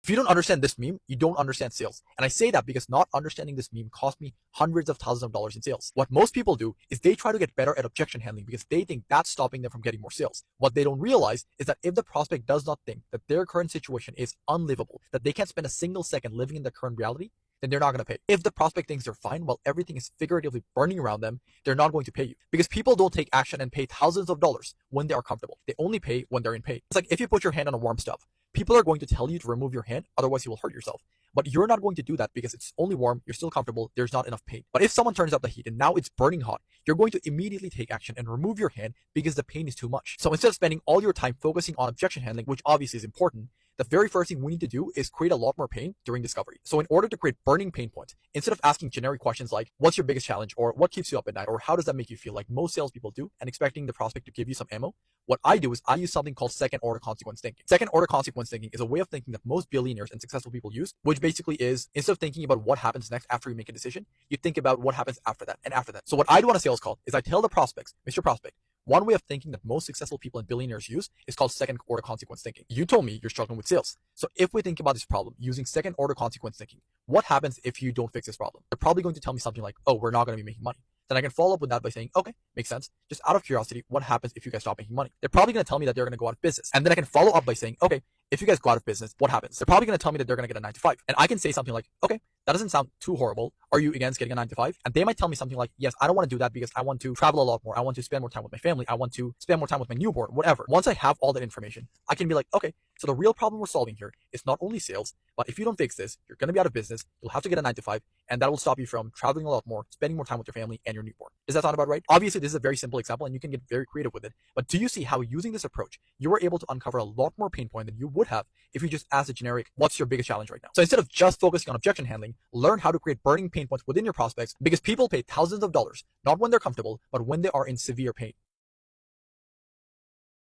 If you don't understand this meme, you don't understand sales. And I say that because not understanding this meme cost me hundreds of thousands of dollars in sales. What most people do is they try to get better at objection handling because they think that's stopping them from getting more sales. What they don't realize is that if the prospect does not think that their current situation is unlivable, that they can't spend a single second living in their current reality, then they're not going to pay. If the prospect thinks they're fine while everything is figuratively burning around them, they're not going to pay you. Because people don't take action and pay thousands of dollars when they are comfortable. They only pay when they're in pain. It's like if you put your hand on a warm stove, people are going to tell you to remove your hand, otherwise you will hurt yourself. But you're not going to do that because it's only warm, you're still comfortable, there's not enough pain. But if someone turns up the heat and now it's burning hot, you're going to immediately take action and remove your hand because the pain is too much. So instead of spending all your time focusing on objection handling, which obviously is important, the very first thing we need to do is create a lot more pain during discovery. So in order to create burning pain points, instead of asking generic questions like, what's your biggest challenge? Or what keeps you up at night? Or how does that make you feel, like most salespeople do, and expecting the prospect to give you some ammo, what I do is I use something called second order consequence thinking. Second order consequence thinking is a way of thinking that most billionaires and successful people use, which basically is, instead of thinking about what happens next after you make a decision, you think about what happens after that and after that. So what I do on a sales call is I tell the prospects, Mr. Prospect, one way of thinking that most successful people and billionaires use is called second order consequence thinking. You told me you're struggling with sales. So if we think about this problem using second order consequence thinking, what happens if you don't fix this problem? They're probably going to tell me something like, oh, we're not going to be making money. Then I can follow up with that by saying, okay, makes sense. Just out of curiosity, what happens if you guys stop making money? They're probably going to tell me that they're going to go out of business. And then I can follow up by saying, okay, if you guys go out of business, what happens? They're probably going to tell me that they're going to get a 9 to 5. And I can say something like, okay, that doesn't sound too horrible. Are you against getting a 9 to 5? And they might tell me something like, yes, I don't want to do that because I want to travel a lot more. I want to spend more time with my family. I want to spend more time with my newborn, whatever. Once I have all that information, I can be like, okay, so the real problem we're solving here is not only sales, but if you don't fix this, you're going to be out of business. You'll have to get a 9 to 5, and that will stop you from traveling a lot more, spending more time with your family and your newborn. Does that sound about right? Obviously, this is a very simple example, and you can get very creative with it. But do you see how using this approach, you were able to uncover a lot more pain point than you would have if you just asked a generic, what's your biggest challenge right now? So instead of just focusing on objection handling, learn how to create burning pain points within your prospects, because people pay thousands of dollars, not when they're comfortable, but when they are in severe pain.